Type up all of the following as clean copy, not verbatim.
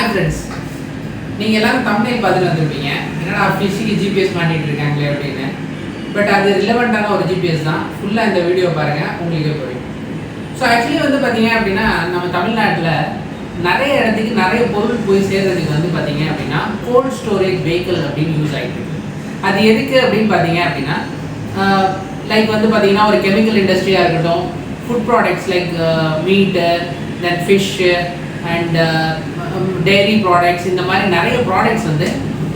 Hi friends, நீங்கள் எல்லோரும் thumbnail பார்த்துட்டு வந்திருப்பீங்க. என்னடா ஃபிஷ்ஷுக்கு ஜிபிஎஸ் மாட்டிகிட்டு இருக்காங்களே அப்படின்னு. பட் அது ரிலவெண்ட்டான ஒரு ஜிபிஎஸ் தான். ஃபுல்லாக இந்த வீடியோ பாருங்கள், உங்களுக்கே புரியும். ஸோ ஆக்சுவலி வந்து பார்த்தீங்க அப்படின்னா நம்ம தமிழ்நாட்டில் நிறைய இடத்துக்கு நிறைய பொருள் போய் சேர்றதுக்கு வந்து பார்த்தீங்க அப்படின்னா கோல்ட் ஸ்டோரேஜ் வெஹிக்கிள் அப்படின்னு யூஸ் ஆகிட்டு இருக்கு. அது எதுக்கு அப்படின்னு பார்த்தீங்க அப்படின்னா லைக் வந்து பார்த்தீங்கன்னா ஒரு கெமிக்கல் இண்டஸ்ட்ரியாக இருக்கட்டும், ஃபுட் ப்ராடக்ட்ஸ் லைக் மீட்டு, தென் ஃபிஷ்ஷு அண்ட் டெய்ரி ப்ராடக்ட்ஸ், இந்த மாதிரி நிறைய ப்ராடக்ட்ஸ் வந்து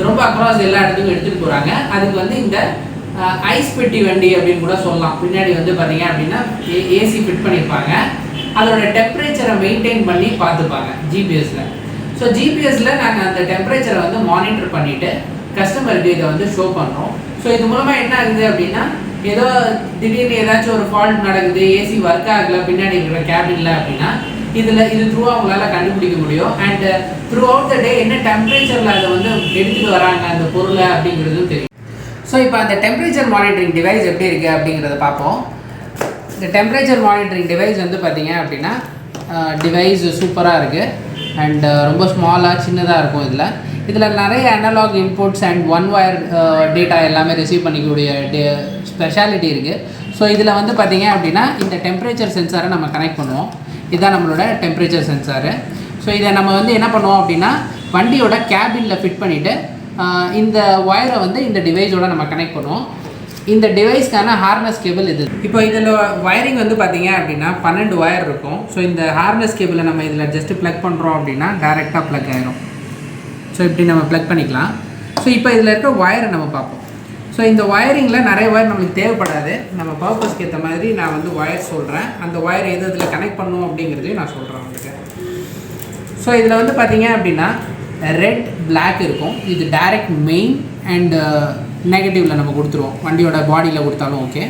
ரொம்ப அக்ராஸ் எல்லா இடத்துக்கும் எடுத்துகிட்டு போகிறாங்க. அதுக்கு வந்து இந்த ஐஸ் பெட்டி வண்டி அப்படின்னு கூட சொல்லலாம். பின்னாடி வந்து பார்த்தீங்க அப்படின்னா ஏசி ஃபிட் பண்ணியிருப்பாங்க. அதோட டெம்பரேச்சரை மெயின்டைன் பண்ணி பார்த்துப்பாங்க ஜிபிஎஸ்சில். ஸோ ஜிபிஎஸ்சில் நாங்கள் அந்த டெம்பரேச்சரை வந்து மானிட்டர் பண்ணிவிட்டு கஸ்டமருக்கு இதை வந்து ஷோ பண்ணுறோம். ஸோ இது மூலமாக என்ன ஆகுது அப்படின்னா, ஏதோ திடீர்னு ஏதாச்சும் ஒரு ஃபால்ட் நடக்குது, ஏசி ஒர்க் ஆகலை பின்னாடி இருக்கிற கேபினில் அப்படின்னா இது த்ரூவாக அவங்களால கண்டுபிடிக்க முடியும். அண்ட் த்ரூ அவுட் த டே என்ன டெம்பரேச்சரில் அதை வந்து எடுத்துகிட்டு வராங்க அந்த பொருளை அப்படிங்கிறதும் தெரியும். ஸோ இப்போ அந்த டெம்பரேச்சர் மானிட்டரிங் டிவைஸ் எப்படி இருக்குது அப்படிங்கிறத பார்ப்போம். இந்த டெம்பரேச்சர் மானிட்டரிங் டிவைஸ் வந்து பார்த்தீங்க அப்படின்னா டிவைஸ் சூப்பராக இருக்குது அண்ட் ரொம்ப ஸ்மாலாக சின்னதாக இருக்கும். இதில் நிறைய analog inputs and one wire data எல்லாமே ரிசீவ் பண்ணிக்கக்கூடிய ஸ்பெஷாலிட்டி இருக்குது. ஸோ இதில் வந்து பார்த்தீங்க அப்படின்னா இந்த டெம்பரேச்சர் சென்சாரை நம்ம கனெக்ட் பண்ணுவோம். இதுதான் நம்மளோட டெம்பரேச்சர் சென்சாரு. ஸோ இதை நம்ம வந்து என்ன பண்ணுவோம் அப்படின்னா வண்டியோட கேபினில் ஃபிட் பண்ணிவிட்டு இந்த ஒயரை வந்து இந்த டிவைஸோட நம்ம கனெக்ட் பண்ணுவோம். இந்த டிவைஸ்க்கான ஹார்னஸ் கேபிள் இது. இப்போ இதில் ஒயரிங் வந்து பார்த்தீங்க அப்படின்னா 12 ஒயர் இருக்கும். ஸோ இந்த ஹார்னஸ் கேபிளை நம்ம இதில் ஜஸ்ட்டு ப்ளக் பண்ணுறோம் அப்படின்னா டைரெக்டாக ப்ளக் ஆகிடும். ஸோ இப்படி நம்ம ப்ளக் பண்ணிக்கலாம். ஸோ இப்போ இதில் இருக்க ஒயரை நம்ம பார்ப்போம். ஸோ இந்த ஒயரிங்கில் நிறைய ஒயர் நம்மளுக்கு தேவைப்படாது. நம்ம பர்பஸ்க்கு ஏற்ற மாதிரி நான் வந்து ஒயர் சொல்கிறேன். அந்த ஒயர் எது இதில் கனெக்ட் பண்ணணும் அப்படிங்கிறதையும் நான் சொல்கிறேன் உங்களுக்கு. ஸோ இதில் வந்து பார்த்தீங்க அப்படின்னா ரெட் பிளாக் இருக்கும். இது டைரக்ட் மெயின் அண்ட் நெகட்டிவில் நம்ம கொடுத்துருவோம். வண்டியோட பாடியில் கொடுத்தாலும் ஓகே.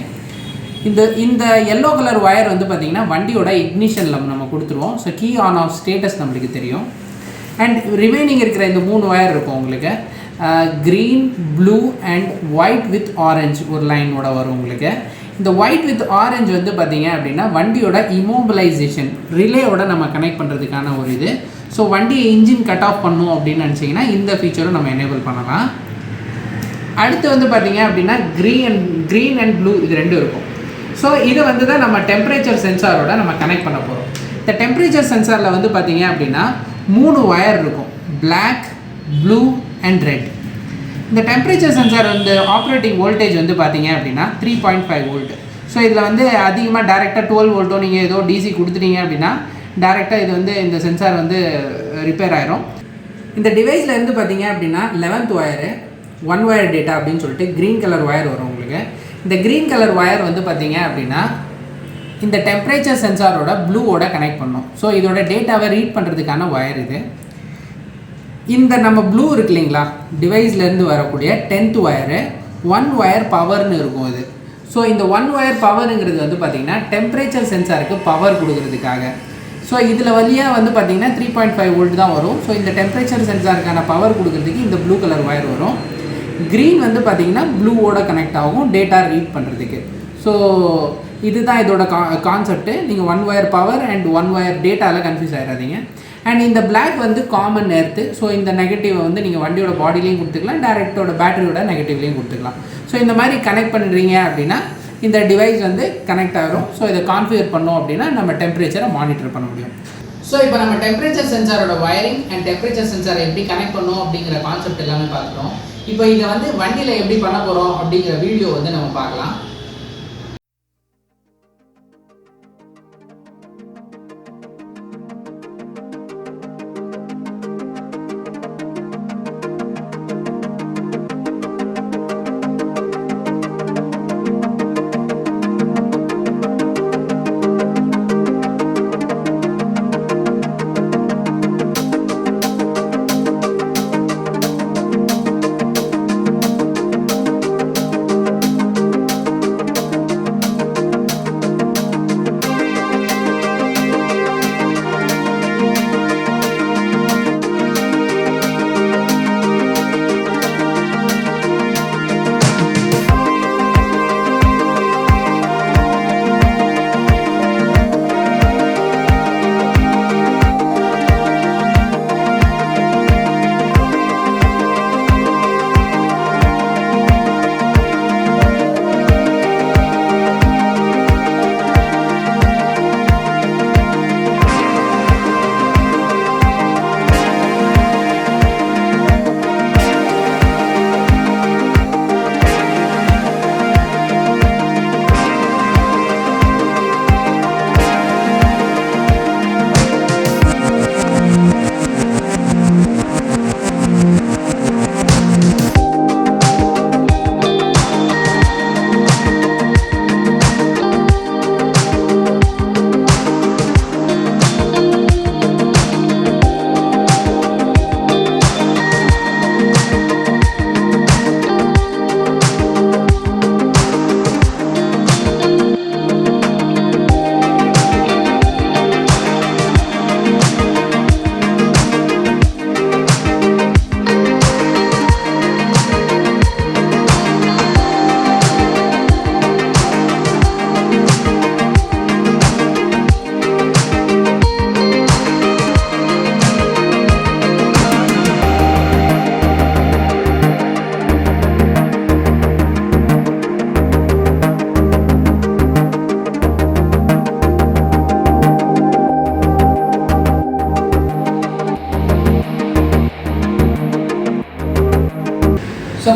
இந்த எல்லோ கலர் ஒயர் வந்து பார்த்திங்கன்னா வண்டியோட இக்னிஷனில் நம்ம கொடுத்துருவோம். So key on off status நம்மளுக்கு தெரியும். அண்ட் ரிமைனிங் இருக்கிற இந்த 3 ஒயர் இருக்கும் உங்களுக்கு. Green, blue and white with orange ஒரு லைனோட வரும் உங்களுக்கு. இந்த ஒயிட் வித் ஆரஞ்சு வந்து பார்த்திங்க அப்படின்னா வண்டியோட இமோபிலைசேஷன் ரிலேயோட நம்ம கனெக்ட் பண்ணுறதுக்கான ஒரு இது. ஸோ வண்டியை இன்ஜின் கட் ஆஃப் பண்ணணும் அப்படின்னு நினச்சிங்கன்னா இந்த ஃபீச்சரும் நம்ம எனேபிள் பண்ணலாம். அடுத்து வந்து பார்த்திங்க அப்படின்னா க்ரீன் அண்ட் ப்ளூ இது 2 இருக்கும். ஸோ இது வந்து தான் நம்ம டெம்பரேச்சர் சென்சாரோட நம்ம கனெக்ட் பண்ண போகிறோம். இந்த டெம்பரேச்சர் சென்சாரில் வந்து பார்த்திங்க அப்படின்னா 3 ஒயர் இருக்கும். Black, blue and red. இந்த டெம்பரேச்சர் சென்சார் வந்து ஆப்ரேட்டிங் வோல்டேஜ் வந்து பார்த்திங்க அப்படின்னா 3.5 வோல்ட். ஸோ இதில் வந்து அதிகமாக டேரெக்டாக 12 வோல்ட்டோ நீங்கள் ஏதோ டிசி கொடுத்துட்டீங்க அப்படின்னா டேரெக்டாக இது வந்து இந்த சென்சார் வந்து ரிப்பேர் ஆயிரும். இந்த டிவைஸில் இருந்து பார்த்தீங்க அப்படின்னா 11th ஒயரு 1 ஒயர் டேட்டா அப்படின்னு சொல்லிட்டு க்ரீன் கலர் ஒயர் வரும் உங்களுக்கு. இந்த க்ரீன் கலர் ஒயர் வந்து பார்த்தீங்க அப்படின்னா இந்த டெம்பரேச்சர் சென்சாரோட ப்ளூவோட கனெக்ட் பண்ணோம். ஸோ இதோட டேட்டாவை ரீட் பண்ணுறதுக்கான ஒயர் இது. இந்த நம்ம ப்ளூ இருக்கு இல்லைங்களா, டிவைஸ்லேருந்து வரக்கூடிய 10th ஒயரு 1 ஒயர் பவர்னு இருக்கும் இது. ஸோ இந்த 1 ஒயர் பவருங்கிறது வந்து பார்த்திங்கன்னா டெம்பரேச்சர் சென்சாருக்கு பவர் கொடுக்கறதுக்காக. ஸோ இதில் வழியாக வந்து பார்த்திங்கன்னா 3.5 வோல்ட் தான் வரும். ஸோ இந்த டெம்பரேச்சர் சென்சாருக்கான பவர் கொடுக்கறதுக்கு இந்த ப்ளூ கலர் ஒயர் வரும். க்ரீன் வந்து பார்த்திங்கன்னா ப்ளூவோட கனெக்ட் ஆகும் டேட்டா ரீட் பண்ணுறதுக்கு. ஸோ இதுதான் இதோட கான்செப்ட்டு. நீங்கள் 1 ஒயர் பவர் அண்ட் 1 ஒயர் டேட்டாவில் கன்ஃபியூஸ் ஆகிடாதீங்க. அண்ட் இந்த பிளாக் வந்து காமன் எர்த்து. ஸோ இந்த நெகட்டிவை வந்து நீங்கள் வண்டியோட பாடிலையும் கொடுத்துக்கலாம், டேரெக்டோட பேட்டரியோட நெகட்டிவ்லையும் கொடுத்துக்கலாம். ஸோ இந்த மாதிரி கனெக்ட் பண்ணுறீங்க அப்படின்னா இந்த டிவைஸ் வந்து கனெக்ட் ஆகும். ஸோ இதை கான்ஃபிகர் பண்ணோம் அப்படின்னா நம்ம டெம்பரேச்சரை மானிட்டர் பண்ண முடியும். ஸோ இப்போ நம்ம டெம்பரேச்சர் சென்சாரோட ஒயரிங் அண்ட் டெம்பரேச்சர் சென்சாரை எப்படி கனெக்ட் பண்ணோம் அப்படிங்கிற கான்செப்ட் எல்லாமே பார்த்துட்டோம். இப்போ இதை வந்து வண்டியில் எப்படி பண்ண போகிறோம் அப்படிங்கிற வீடியோ வந்து நம்ம பார்க்கலாம்.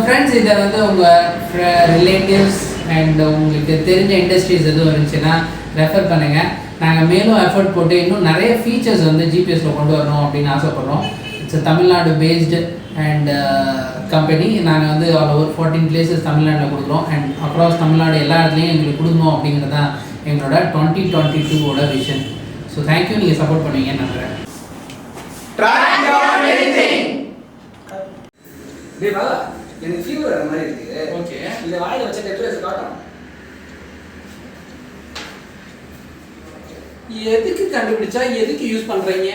ஃப்ரெண்ட்ஸ், இதை வந்து உங்கள் ரிலேட்டிவ்ஸ் அண்ட் உங்களுக்கு தெரிஞ்ச இண்டஸ்ட்ரீஸ் எதுவும் இருந்துச்சுன்னா ரெஃபர் பண்ணுங்கள். நாங்கள் மேலும் எஃபர்ட் போட்டு இன்னும் நிறைய ஃபீச்சர்ஸ் வந்து ஜிபிஎஸில் கொண்டு வரணும் அப்படின்னு ஆசைப்பட்றோம். It's Tamil Nadu based and company. நாங்கள் வந்து ஒரு 14 பிளேசஸ் தமிழ்நாட்டில் கொடுக்குறோம் அண்ட் அக்ராஸ் தமிழ்நாடு எல்லா இடத்துலையும் எங்களுக்கு கொடுக்கணும் அப்படிங்கிறது தான் எங்களோட 2022ஓட விஷன். ஸோ தேங்க்யூ, நீங்கள் சப்போர்ட் பண்ணுவீங்கன்னு நம்புகிறேன். எனக்கு ஃபீவர் வர மாதிரி இருக்கு. ஓகே, இந்த வாயில வச்ச டெம்பரேச்சர் காட்டும். எதுக்கு கண்டுபிடிச்சா எதுக்கு யூஸ் பண்றீங்க?